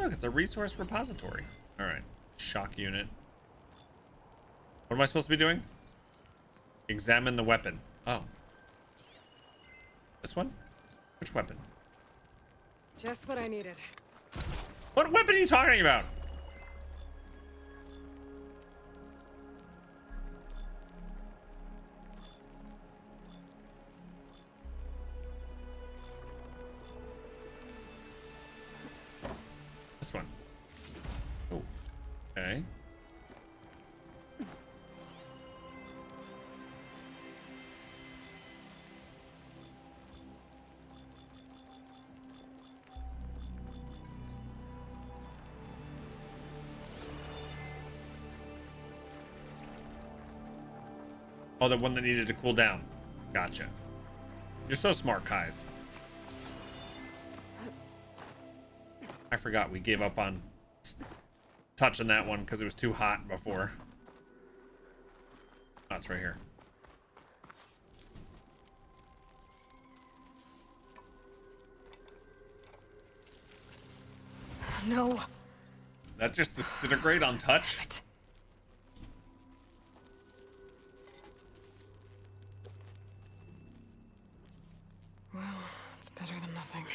look, it's a resource repository. All right, shock unit. What am I supposed to be doing? Examine the weapon. Oh. This one? Which weapon? Just what I needed. What weapon are you talking about? This one. Oh. Okay. Oh, the one that needed to cool down. Gotcha. You're so smart, Kais. I forgot we gave up on touching that one because it was too hot before. Oh, it's right here. No. That just disintegrate on touch? Damn it. Well, it's better than nothing.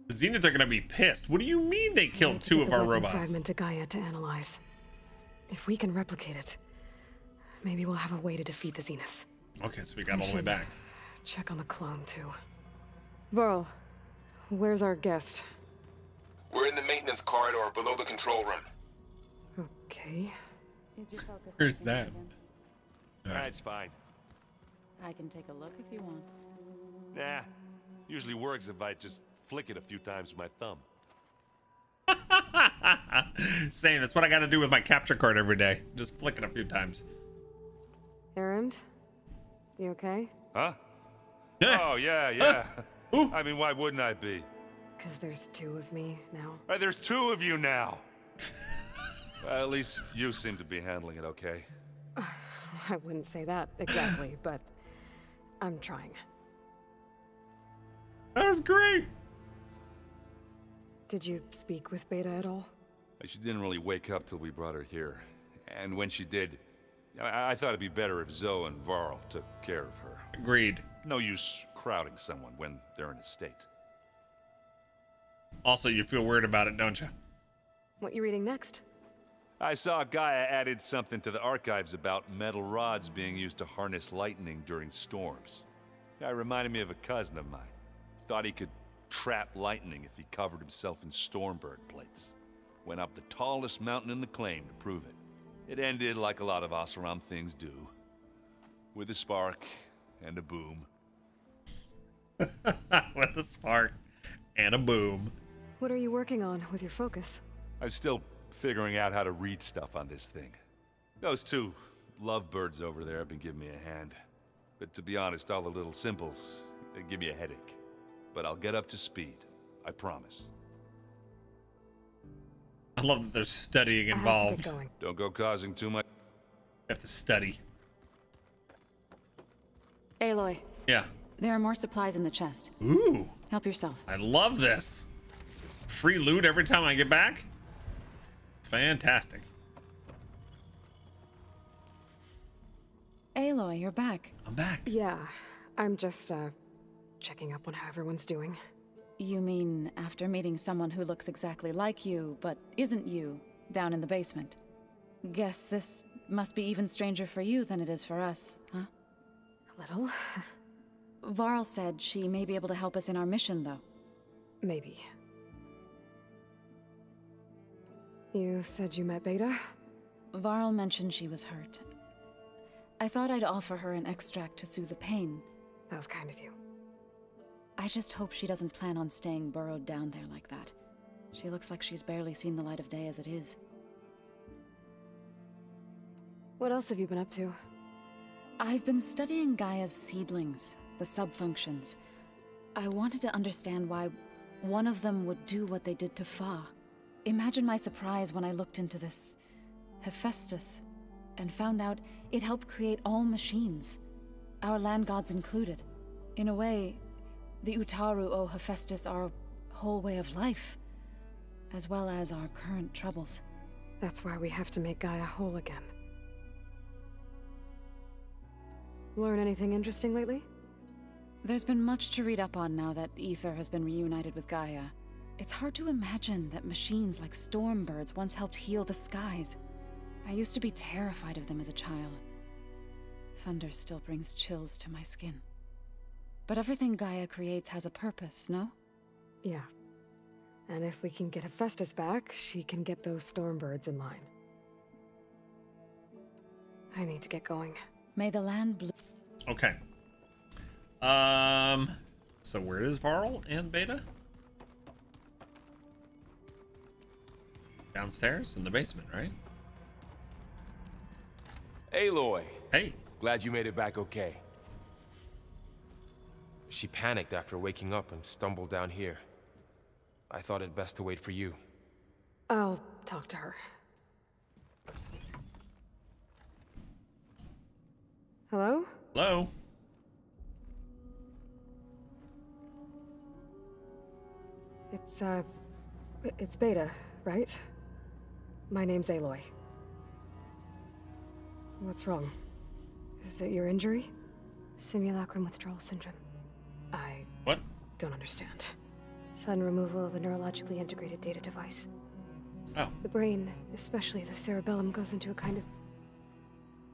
The Zenith are gonna be pissed. What do you mean they killed two of our robots? Fragment to Gaia to analyze. If we can replicate it, maybe we'll have a way to defeat the Zeniths. Okay, so we got all the way back. Check on the clone too. Varl, where's our guest? We're in the maintenance corridor below the control room. Okay. Where's that? That's fine. I can take a look if you want. Nah. Usually works if I just flick it a few times with my thumb. Same, that's what I gotta do with my capture card every day. Just flick it a few times. Errand? You okay? Huh? Oh, yeah. I mean, why wouldn't I be? Because there's two of me now. There's two of you now. At least you seem to be handling it okay. I wouldn't say that exactly, but I'm trying. That was great. Did you speak with Beta at all? She didn't really wake up till we brought her here. And when she did, I thought it'd be better if Zoe and Varl took care of her. Agreed. No use crowding someone when they're in a state. Also, you feel weird about it, don't you? What you reading next? I saw Gaia added something to the archives about metal rods being used to harness lightning during storms. Guy reminded me of a cousin of mine. Thought he could trap lightning if he covered himself in Stormbird plates. Went up the tallest mountain in the claim to prove it. It ended like a lot of Oseram things do. With a spark and a boom. With a spark and a boom. What are you working on with your focus? I'm still figuring out how to read stuff on this thing. Those two lovebirds over there have been giving me a hand. But to be honest, all the little symbols, they give me a headache. But I'll get up to speed. I promise. I love that there's studying involved. I have to get going. Don't go causing too much. You have to study. Aloy, Yeah. there are more supplies in the chest. Ooh. Help yourself. I love this. Free loot every time I get back. It's fantastic. Aloy, you're back. I'm back. Yeah, I'm just, checking up on how everyone's doing. You mean after meeting someone who looks exactly like you, but isn't you, down in the basement? Guess this must be even stranger for you than it is for us, huh? A little. Varl said she may be able to help us in our mission, though. Maybe. You said you met Beta? Varl mentioned she was hurt. I thought I'd offer her an extract to soothe the pain. That was kind of you. I just hope she doesn't plan on staying burrowed down there like that. She looks like she's barely seen the light of day as it is. What else have you been up to? I've been studying Gaia's seedlings, the subfunctions. I wanted to understand why one of them would do what they did to Fa. Imagine my surprise when I looked into this Hephaestus and found out it helped create all machines, our land gods included. In a way, The Utaru owe Hephaestus our whole way of life, as well as our current troubles. That's why we have to make Gaia whole again. Learn anything interesting lately? There's been much to read up on now that Ether has been reunited with Gaia. It's hard to imagine that machines like Stormbirds once helped heal the skies. I used to be terrified of them as a child. Thunder still brings chills to my skin. But everything Gaia creates has a purpose, no? Yeah. And if we can get Hephaestus back, she can get those Stormbirds in line. I need to get going. May the land blue. Okay. So where is Varl and Beta? Downstairs in the basement, right? Aloy, Hey. glad you made it back okay. She panicked after waking up and stumbled down here. I thought it best to wait for you. I'll talk to her. Hello? Hello. It's Beta, right? My name's Aloy. What's wrong? Is it your injury? Simulacrum withdrawal syndrome. I What? don't understand. Sudden removal of a neurologically integrated data device. Oh. The brain, especially the cerebellum, goes into a kind of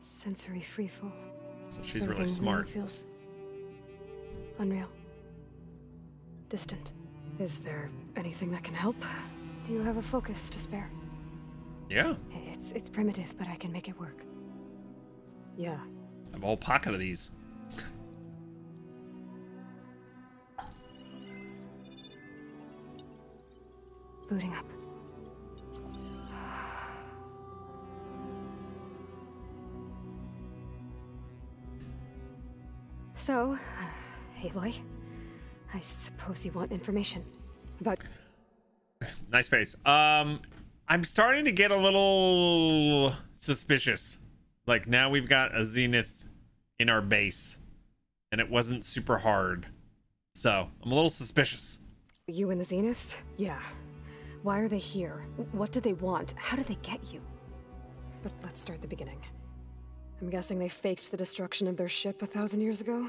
sensory freefall. So she's really Everything smart. feels unreal. Distant. Is there anything that can help? Do you have a focus to spare? Yeah. It's primitive, but I can make it work. Yeah. I have a whole pocket of these. Booting up. So, Aloy, I suppose you want information about... Nice face. I'm starting to get a little suspicious. Like, now we've got a Zenith in our base, and it wasn't super hard. So, I'm a little suspicious. You and the Zeniths? Yeah. Why are they here? What do they want? How did they get you? But let's start at the beginning. I'm guessing they faked the destruction of their ship 1,000 years ago?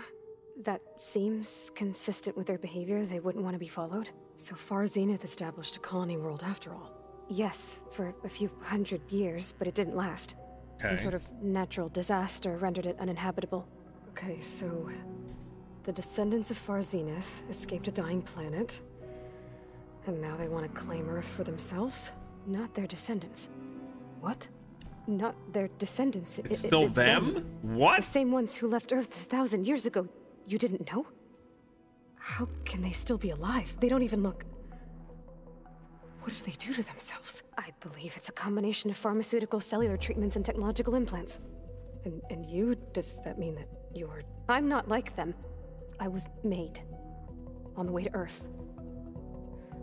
That seems consistent with their behavior. They wouldn't want to be followed. So far, Zenith established a colony world after all. Yes, for a few hundred years, but it didn't last. Okay. Some sort of natural disaster rendered it uninhabitable. Okay, so... the descendants of Far Zenith escaped a dying planet, and now they want to claim Earth for themselves? Not their descendants. What? Not their descendants. It's still it's them? What? The same ones who left Earth 1,000 years ago. You didn't know? How can they still be alive? They don't even look... What did they do to themselves? I believe it's a combination of pharmaceutical, cellular treatments, and technological implants. And you? Does that mean that you're... I'm not like them. I was made. On the way to Earth.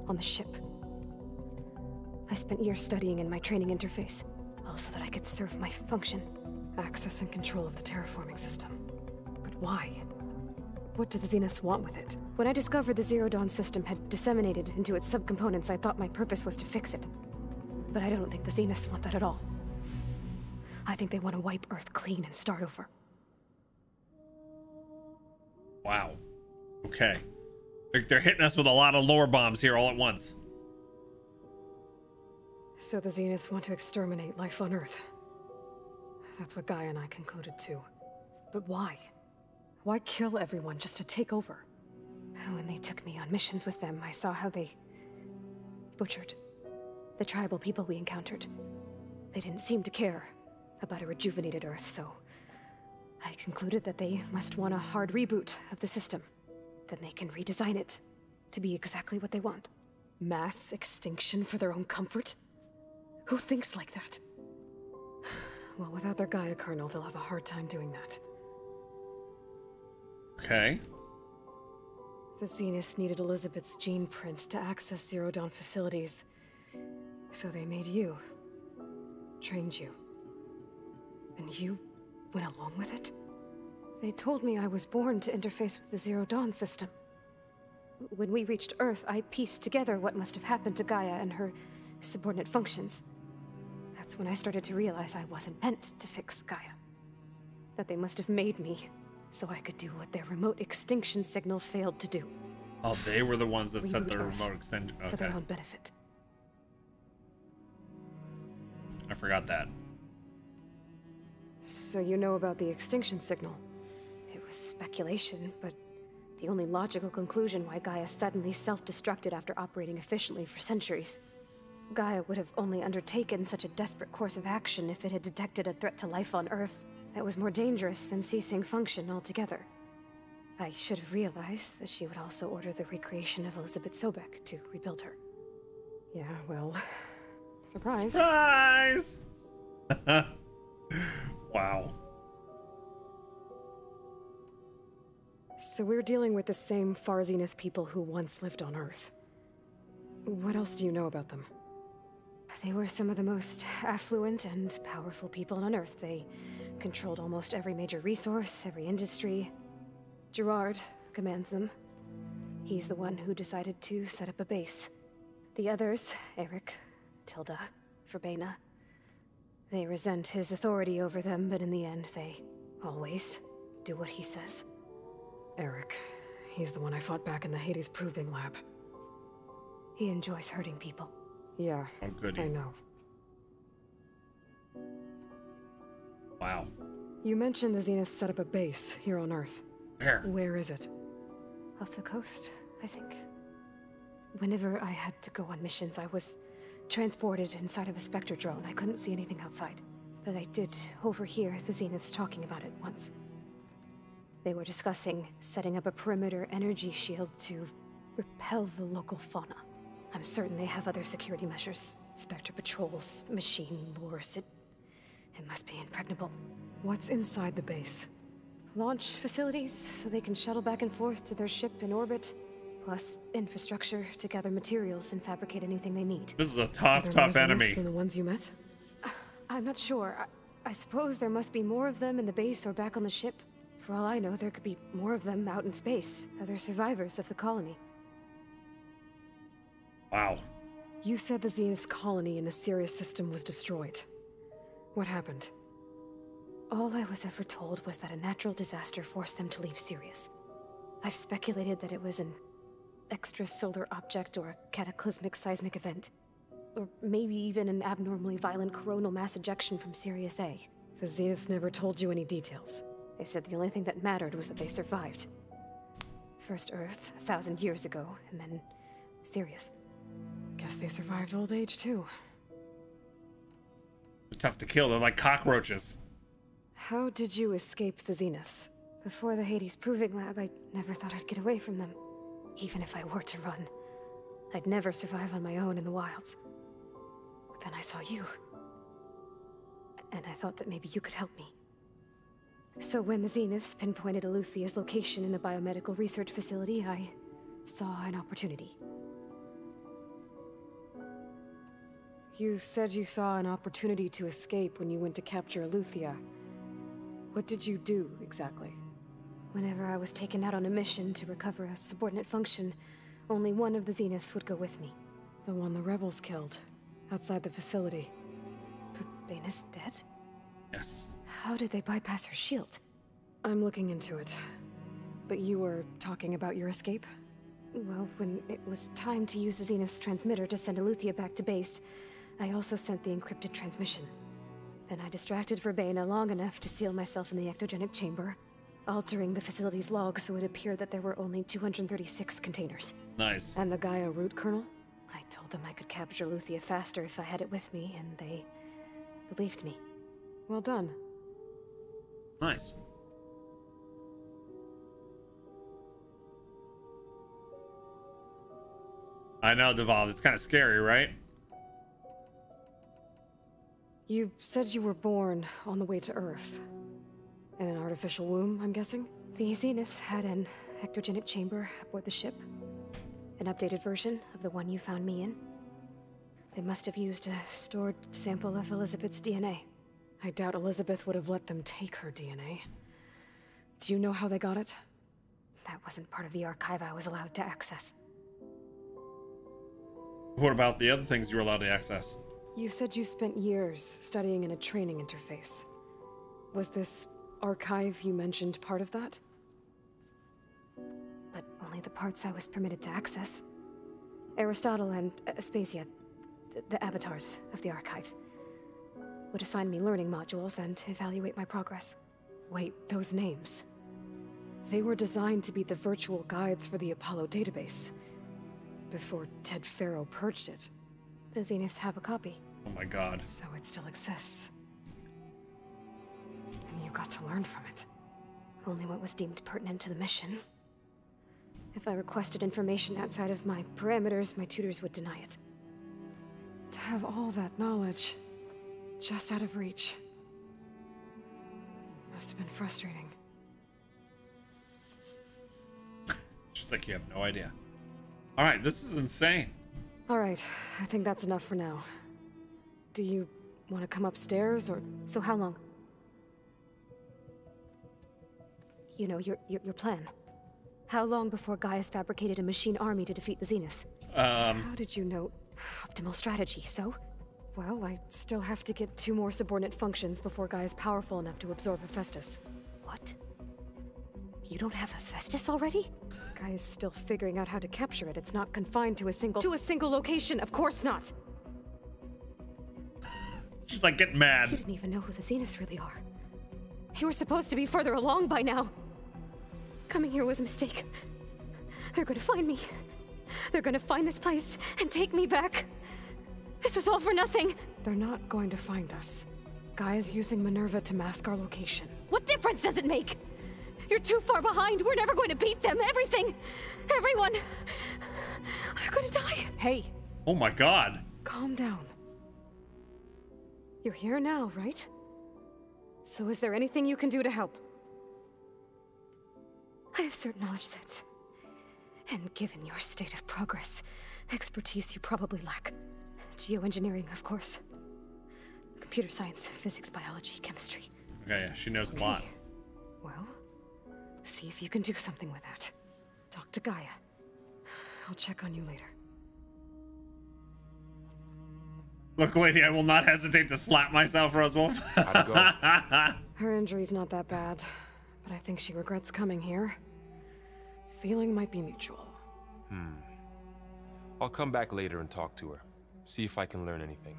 On the ship. I spent years studying in my training interface, all so that I could serve my function. Access and control of the terraforming system. But why? What do the Zeniths want with it? When I discovered the Zero Dawn system had disseminated into its subcomponents, I thought my purpose was to fix it. But I don't think the Zeniths want that at all. I think they want to wipe Earth clean and start over. Wow. Okay. They're hitting us with a lot of lore bombs here all at once. So the Zeniths want to exterminate life on Earth. That's what Gaia and I concluded too. But why? Why kill everyone just to take over? When they took me on missions with them, I saw how they butchered the tribal people we encountered. They didn't seem to care about a rejuvenated Earth, so I concluded that they must want a hard reboot of the system. Then they can redesign it to be exactly what they want. Mass extinction for their own comfort? Who thinks like that? Well, without their Gaia kernel, they'll have a hard time doing that. Okay. The Zeniths needed Elizabeth's gene print to access Zero Dawn facilities. So they made you. Trained you. And you went along with it? They told me I was born to interface with the Zero Dawn system. When we reached Earth, I pieced together what must have happened to Gaia and her subordinate functions. That's when I started to realize I wasn't meant to fix Gaia. That they must have made me so I could do what their remote extinction signal failed to do. Oh, they were the ones that set the Reboot Earth remote extension. for their Okay. own benefit. I forgot that. So you know about the extinction signal? It was speculation, but the only logical conclusion why Gaia suddenly self-destructed after operating efficiently for centuries. Gaia would have only undertaken such a desperate course of action if it had detected a threat to life on Earth that was more dangerous than ceasing function altogether. I should have realized that she would also order the recreation of Elizabeth Sobek to rebuild her. Yeah, well, surprise. Surprise! Wow. So we're dealing with the same Far Zenith people who once lived on Earth. What else do you know about them? They were some of the most affluent and powerful people on Earth. They controlled almost every major resource, every industry. Gerard commands them. He's the one who decided to set up a base. The others, Eric, Tilda, Verbena, they resent his authority over them, but in the end, they always do what he says. Eric. He's the one I fought back in the Hades Proving Lab. He enjoys hurting people. Yeah, Oh, goody. I know. Wow. You mentioned the Zenith set up a base here on Earth. Where? Where is it? Off the coast, I think. Whenever I had to go on missions, I was transported inside of a Spectre drone. I couldn't see anything outside. But I did overhear the Zeniths talking about it once. They were discussing setting up a perimeter energy shield to repel the local fauna. I'm certain they have other security measures. Spectre patrols, machine lures. It must be impregnable. What's inside the base? Launch facilities, so they can shuttle back and forth to their ship in orbit. Plus, infrastructure to gather materials and fabricate anything they need. This is a Are tough, there tough more Zeniths enemy. than the ones you met? I'm not sure. I suppose there must be more of them in the base or back on the ship. For all I know, there could be more of them out in space. Other survivors of the colony. Wow. You said the Zenith's colony in the Sirius system was destroyed. What happened? All I was ever told was that a natural disaster forced them to leave Sirius. I've speculated that it was an extrasolar object or a cataclysmic seismic event. Or maybe even an abnormally violent coronal mass ejection from Sirius A. The Zeniths never told you any details. They said the only thing that mattered was that they survived. First Earth, 1,000 years ago, and then Sirius. Guess they survived old age too. They're tough to kill. They're like cockroaches. How did you escape the Zeniths? Before the Hades Proving Lab, I never thought I'd get away from them. Even if I were to run. I'd never survive on my own in the wilds. But then I saw you. And I thought that maybe you could help me. So when the Zeniths pinpointed Eluthia's location in the biomedical research facility, I saw an opportunity. You said you saw an opportunity to escape when you went to capture Eluthia. What did you do, exactly? Whenever I was taken out on a mission to recover a subordinate function, only one of the Zeniths would go with me. The one the rebels killed, outside the facility. Baina's dead? Yes. How did they bypass her shield? I'm looking into it. But you were talking about your escape? Well, when it was time to use the Zenith's transmitter to send Eluthia back to base, I also sent the encrypted transmission. Then I distracted Verbena long enough to seal myself in the ectogenic chamber, altering the facility's log so it appeared that there were only 236 containers. Nice. And the Gaia root kernel? I told them I could capture Eluthia faster if I had it with me, and they believed me. Well done. Nice. I know, Deval. It's kind of scary, right? You said you were born on the way to Earth. In an artificial womb, I'm guessing? The Zeniths had an ectogenic chamber aboard the ship. An updated version of the one you found me in. They must have used a stored sample of Elizabeth's DNA. I doubt Elizabeth would have let them take her DNA. Do you know how they got it? That wasn't part of the archive I was allowed to access. What about the other things you were allowed to access? You said you spent years studying in a training interface. Was this archive you mentioned part of that? But only the parts I was permitted to access. Aristotle and Aspasia, the avatars of the archive, would assign me learning modules and evaluate my progress. Wait, those names. They were designed to be the virtual guides for the Apollo database. Before Ted Faro purged it. The Zeniths have a copy. Oh my god. So it still exists. And you got to learn from it. Only what was deemed pertinent to the mission. If I requested information outside of my parameters, my tutors would deny it. To have all that knowledge, just out of reach. Must have been frustrating. Just like you have no idea. Alright, this is insane. Alright, I think that's enough for now. Do you want to come upstairs, or...? So how long? You know, your plan. How long before Gaius fabricated a machine army to defeat the Zeniths? How did you know? Optimal strategy, so? Well, I still have to get 2 more subordinate functions before Gaia's powerful enough to absorb Hephaestus. What? You don't have Hephaestus already? Gaia's still figuring out how to capture it. It's not confined to a single location, of course not! She's like getting You mad. didn't even know who the Zeniths really are. You were supposed to be further along by now! Coming here was a mistake. They're gonna find me. They're gonna find this place and take me back. This was all for nothing. They're not going to find us. Gaia's using Minerva to mask our location. What difference does it make? You're too far behind. We're never going to beat them. Everything. Everyone. They're gonna die. Hey, Oh my god. calm down. You're here now, right? So is there anything you can do to help? I have certain knowledge sets. And given your state of progress, expertise you probably lack. Geoengineering, of course. Computer science, physics, biology, chemistry. Okay, yeah, she knows a lot. Well, see if you can do something with that. Talk to Gaia. I'll check on you later. Look, lady, I will not hesitate to slap myself, Roswolf. How'd it go? Her injury's not that bad, but I think she regrets coming here. Feeling might be mutual. I'll come back later and talk to her. See if I can learn anything.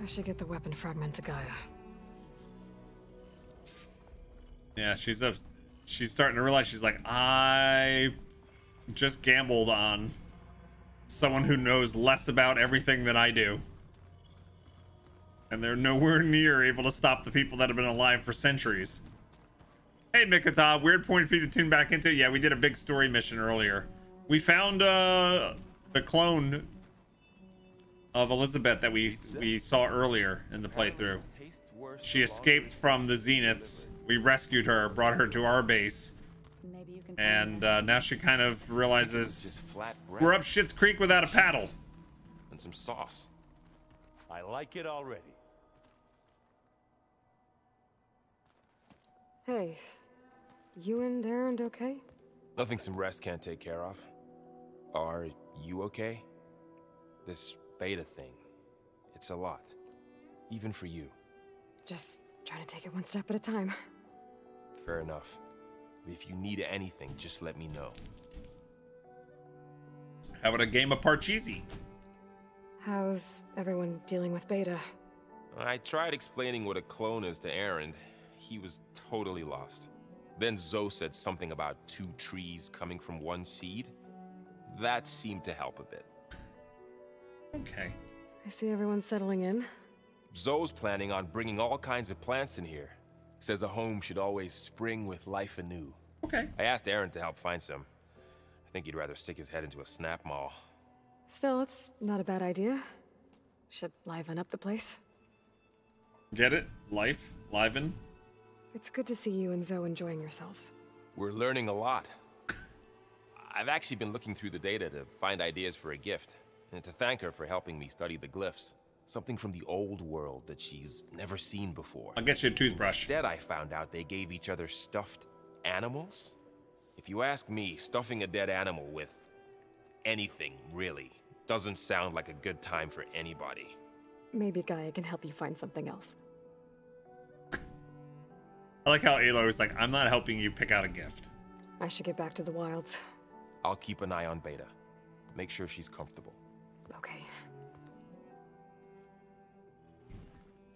I should get the weapon fragment to Gaia. Yeah, she's starting to realize, she's like, I just gambled on someone who knows less about everything than I do. And they're nowhere near able to stop the people that have been alive for centuries. Hey, Mikata, weird point for you to tune back into. Yeah, we did a big story mission earlier. We found the clone of Elizabeth that we saw earlier in the playthrough. She escaped from the Zeniths. We rescued her, brought her to our base. Maybe you can And now she kind of realizes Just flat bread we're up Shit's Creek without a paddle. and some sauce. I like it already. Hey, you and Aaron okay? Nothing some rest can't take care of. Are you okay? This beta thing, it's a lot. Even for you. Just trying to take it one step at a time. Fair enough. If you need anything, just let me know. How about a game of Parcheesi? How's everyone dealing with Beta? I tried explaining what a clone is to Aaron. He was totally lost. Then Zoe said something about 2 trees coming from 1 seed. That seemed to help a bit. Okay. I see everyone settling in. Zoe's planning on bringing all kinds of plants in here. Says a home should always spring with life anew. Okay. I asked Aaron to help find some. I think he'd rather stick his head into a snap mall. Still, it's not a bad idea. Should liven up the place. Get it? Life? Liven? It's good to see you and Zoe enjoying yourselves. We're learning a lot. I've actually been looking through the data to find ideas for a gift, and to thank her for helping me study the glyphs. Something from the old world that she's never seen before. I'll get you a toothbrush. Instead, I found out they gave each other stuffed animals. If you ask me, stuffing a dead animal with anything, really, doesn't sound like a good time for anybody. Maybe Gaia can help you find something else. I like how Aloy was like, I'm not helping you pick out a gift. I should get back to the wilds. I'll keep an eye on Beta. Make sure she's comfortable. Okay.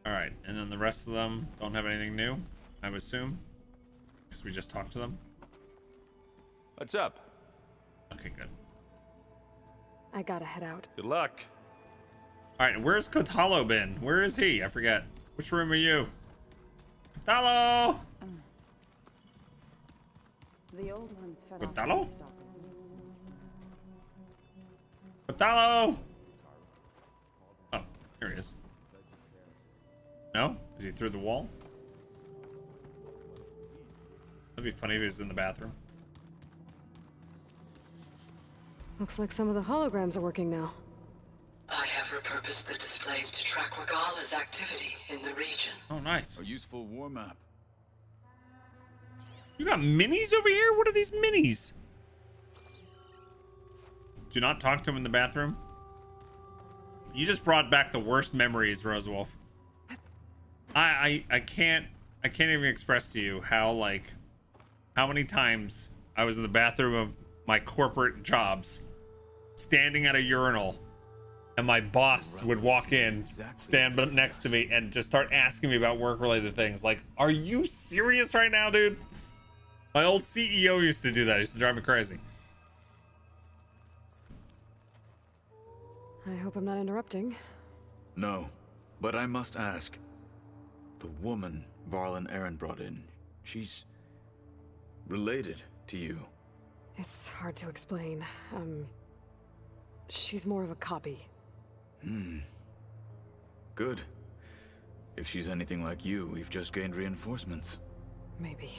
Alright, and then the rest of them don't have anything new, I would assume. Because we just talked to them. What's up? Okay, good. I gotta head out. Good luck. Alright, where's Kotalo been? Where is he? I forget. Which room are you? Kotalo! The old ones fed off Kotalo? the stock. Kotalo! Oh, here he is. No? Is he through the wall? That'd be funny if he was in the bathroom. Looks like some of the holograms are working now. I have repurposed the displays to track Regala's activity in the region. Oh, nice. A useful war map. You got minis over here? What are these minis? Do not talk to him in the bathroom. You just brought back the worst memories, Rosewolf. I can't even express to you how many times I was in the bathroom of my corporate jobs, standing at a urinal, and my boss would walk in, stand next to me, and just start asking me about work-related things. Like, are you serious right now, dude? My old CEO used to do that. It used to drive me crazy. I hope I'm not interrupting. No, but I must ask. The woman Varl and Aaron brought in, she's related to you. It's hard to explain. She's more of a copy. Good. If she's anything like you, we've just gained reinforcements. Maybe.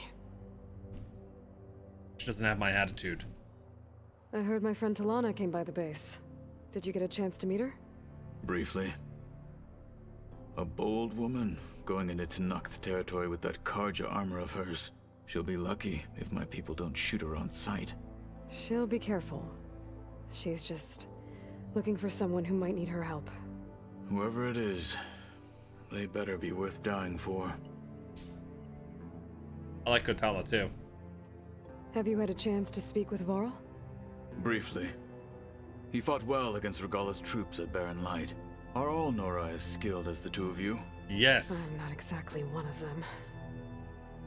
She doesn't have my attitude. I heard my friend Talana came by the base. Did you get a chance to meet her? Briefly. A bold woman going into Tenakth territory with that Karja armor of hers. She'll be lucky if my people don't shoot her on sight. She'll be careful. She's just looking for someone who might need her help. Whoever it is, they better be worth dying for. I like Kotala too. Have you had a chance to speak with Varl? Briefly. He fought well against Regala's troops at Barren Light. Are all Nora as skilled as the two of you? Yes. I'm not exactly one of them.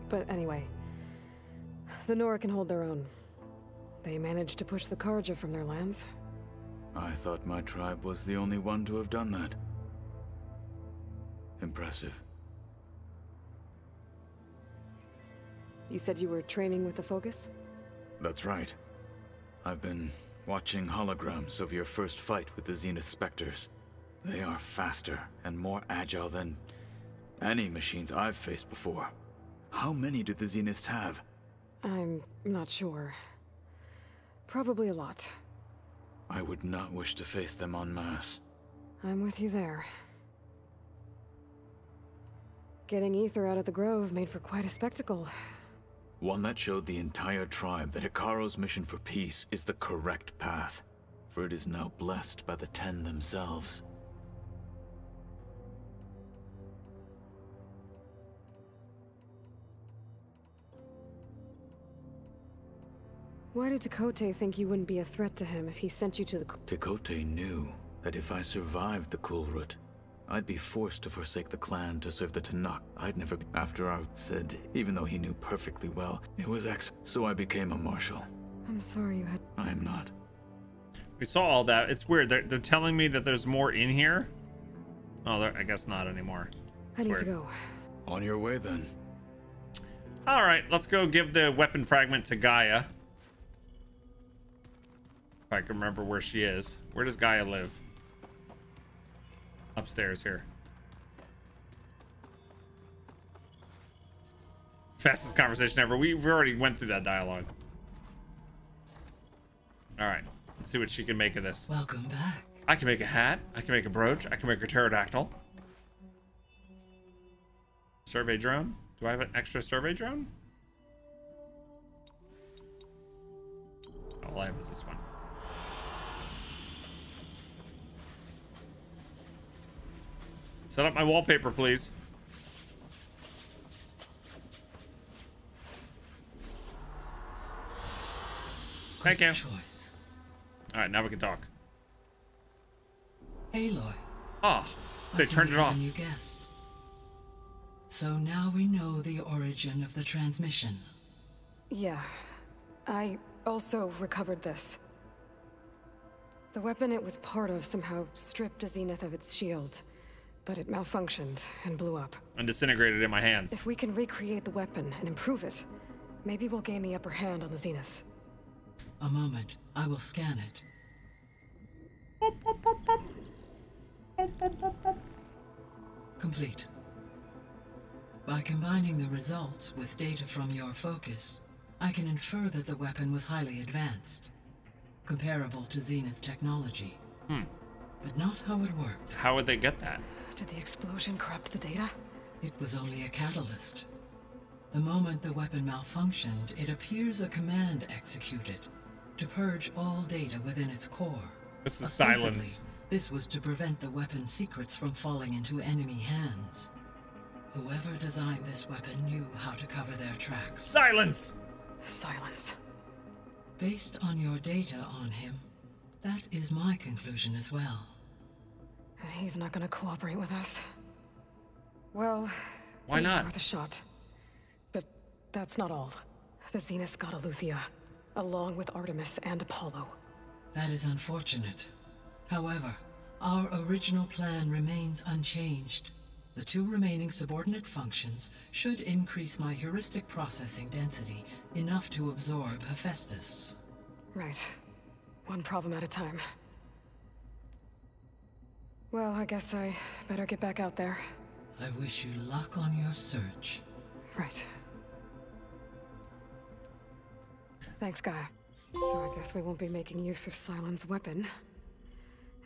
But anyway, the Nora can hold their own. They managed to push the Karja from their lands. I thought my tribe was the only one to have done that. Impressive. You said you were training with the Focus? That's right. I've been watching holograms of your first fight with the Zenith Spectres. They are faster and more agile than any machines I've faced before. How many do the Zeniths have? I'm not sure. Probably a lot. I would not wish to face them en masse. I'm with you there. Getting Ether out of the Grove made for quite a spectacle. One that showed the entire tribe that Hikaro's mission for peace is the correct path, for it is now blessed by the Ten themselves. Why did Tekote think you wouldn't be a threat to him if he sent you to the... Tekote knew that if I survived the Kulrut, I'd be forced to forsake the clan to serve the Tenakth. I'd never be... After I said, even though he knew perfectly well, it was so I became a marshal. I'm sorry you had... I am not. We saw all that. It's weird. They're telling me that there's more in here. Oh, I guess not anymore. I need to go. On your way, then. All right, let's go give the weapon fragment to Gaia. If I can remember where she is. Where does Gaia live? Upstairs here. Fastest conversation ever. We've already went through that dialogue. All right, let's see what she can make of this. Welcome back. I can make a hat. I can make a brooch. I can make a pterodactyl. Survey drone. Do I have an extra survey drone? All I have is this one. Set up my wallpaper, please. Thank you. Choice. All right, now we can talk. Aloy. Ah, they turned it off. You guessed. So now we know the origin of the transmission. Yeah. I also recovered this. The weapon it was part of somehow stripped a Zenith of its shield, but it malfunctioned and blew up. And disintegrated in my hands. If we can recreate the weapon and improve it, maybe we'll gain the upper hand on the Zeniths. A moment. I will scan it. Complete. By combining the results with data from your focus, I can infer that the weapon was highly advanced, comparable to Zenith technology. But not how it worked. How would they get that? Did the explosion corrupt the data? It was only a catalyst. The moment the weapon malfunctioned, it appears a command executed to purge all data within its core. This is Ostensibly, silence. This was to prevent the weapon's secrets from falling into enemy hands. Whoever designed this weapon knew how to cover their tracks. Silence! Silence. Based on your data on him, that is my conclusion as well. And he's not gonna cooperate with us. Well, Why it's not? worth a shot. But that's not all. The Zeniths got Aletheia, along with Artemis and Apollo. That is unfortunate. However, our original plan remains unchanged. The two remaining subordinate functions should increase my heuristic processing density enough to absorb Hephaestus. Right. One problem at a time. Well, I guess I better get back out there. I wish you luck on your search. Right. Thanks, Gaia. So I guess we won't be making use of Cylon's weapon.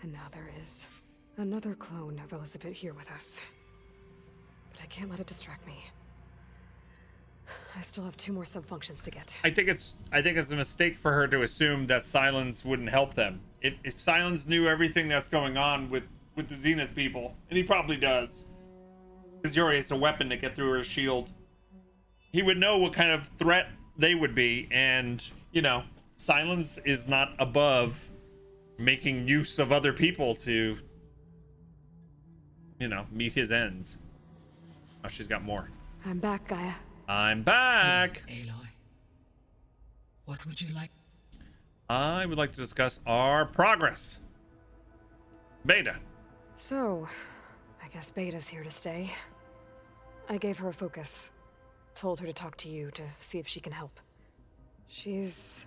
And now there is another clone of Elizabeth here with us. But I can't let it distract me. I still have 2 more subfunctions to get. I think it's a mistake for her to assume that Silence wouldn't help them. If Silence knew everything that's going on with the Zenith people, and he probably does, because Yuri is a weapon to get through her shield, he would know what kind of threat they would be, and you know, Silence is not above making use of other people to, you know, meet his ends. Oh, she's got more. I'm back, Gaia. I'm back. Aloy, what would you like? I would like to discuss our progress. Beta. So, I guess Beta's here to stay. I gave her a focus. Told her to talk to you to see if she can help. She's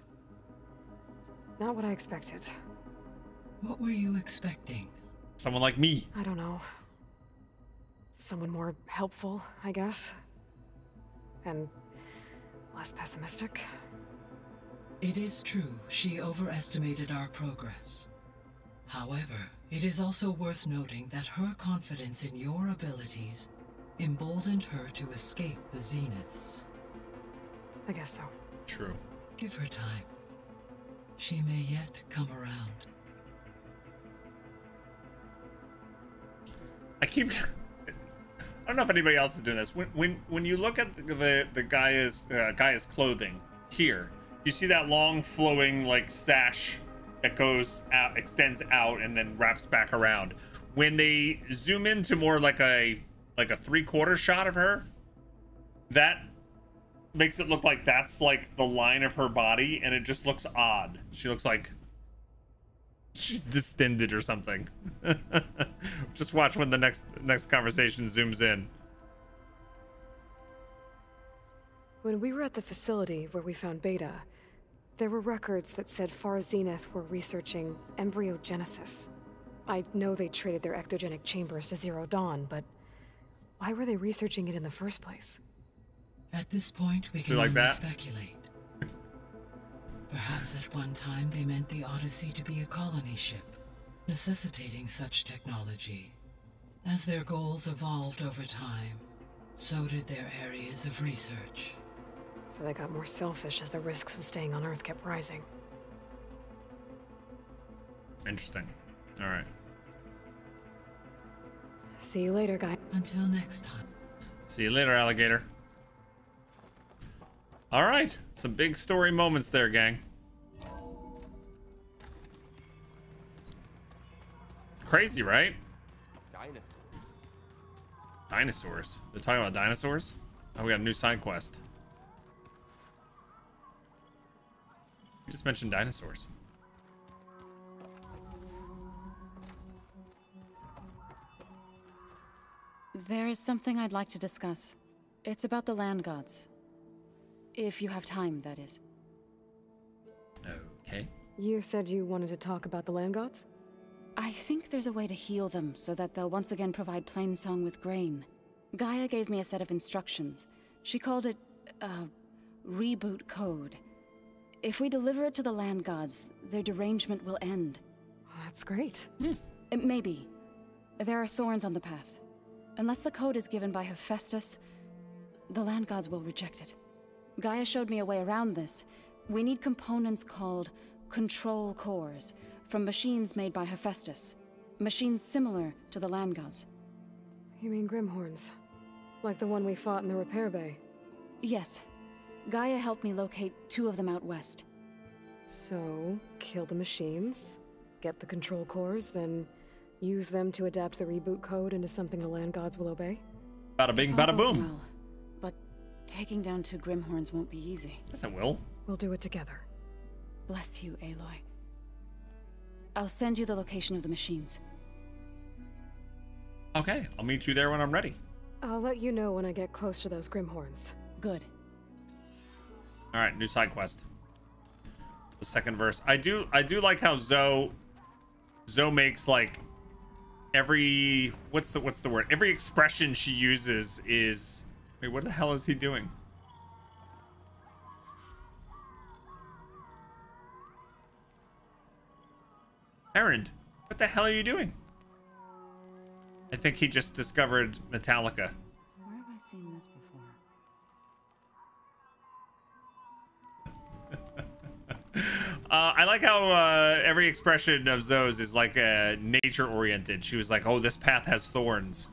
not what I expected. What were you expecting? Someone like me. I don't know. Someone more helpful, I guess. And less pessimistic. It is true, she overestimated our progress. However, it is also worth noting that her confidence in your abilities emboldened her to escape the Zeniths. I guess so. True. Give her time. She may yet come around. I don't know if anybody else is doing this. When you look at the Gaia's clothing here, you see that long flowing like sash that goes out, extends out, and then wraps back around. When they zoom into more like a 3/4 shot of her, that makes it look like that's like the line of her body, and it just looks odd. She looks like she's distended or something. Just watch when the next conversation zooms in. When we were at the facility where we found Beta, there were records that said Far Zenith were researching embryogenesis. I know they traded their ectogenic chambers to Zero Dawn, but why were they researching it in the first place? At this point, we can only speculate. Perhaps at one time they meant the Odyssey to be a colony ship. necessitating such technology. As their goals evolved over time, so did their areas of research. So they got more selfish as the risks of staying on Earth kept rising. Interesting. All right. See you later, guy. Until next time. See you later, alligator. All right. Some big story moments there, gang. Crazy, right? Dinosaurs. They're talking about dinosaurs? Oh, we got a new side quest. You just mentioned dinosaurs. There is something I'd like to discuss. It's about the land gods. If you have time, that is. Okay. You said you wanted to talk about the land gods? I think there's a way to heal them so that they'll once again provide Plainsong with grain. Gaia gave me a set of instructions. She called it a reboot code. If we deliver it to the land gods, their derangement will end. That's great. Maybe. There are thorns on the path. Unless the code is given by Hephaestus, the land gods will reject it. Gaia showed me a way around this. We need components called control cores from machines made by Hephaestus. Machines similar to the land gods. You mean Grimhorns? Like the one we fought in the repair bay? Yes. Gaia helped me locate 2 of them out west. So, kill the machines, get the control cores, then use them to adapt the reboot code into something the land gods will obey? Bada bing, If all bada goes boom. well, but taking down 2 Grimhorns won't be easy. Yes, it will. We'll do it together. Bless you, Aloy. I'll send you the location of the machines. Okay, I'll meet you there when I'm ready. I'll let you know when I get close to those Grimhorns. Good. All right, new side quest. The second verse. I do like how Zoe makes like every what's the word? Every expression she uses is wait, what the hell is he doing? Erend, what the hell are you doing? I think he just discovered Metallica. Where have I seen this before? I like how every expression of Zoe's is like nature oriented. She was like, "Oh, this path has thorns."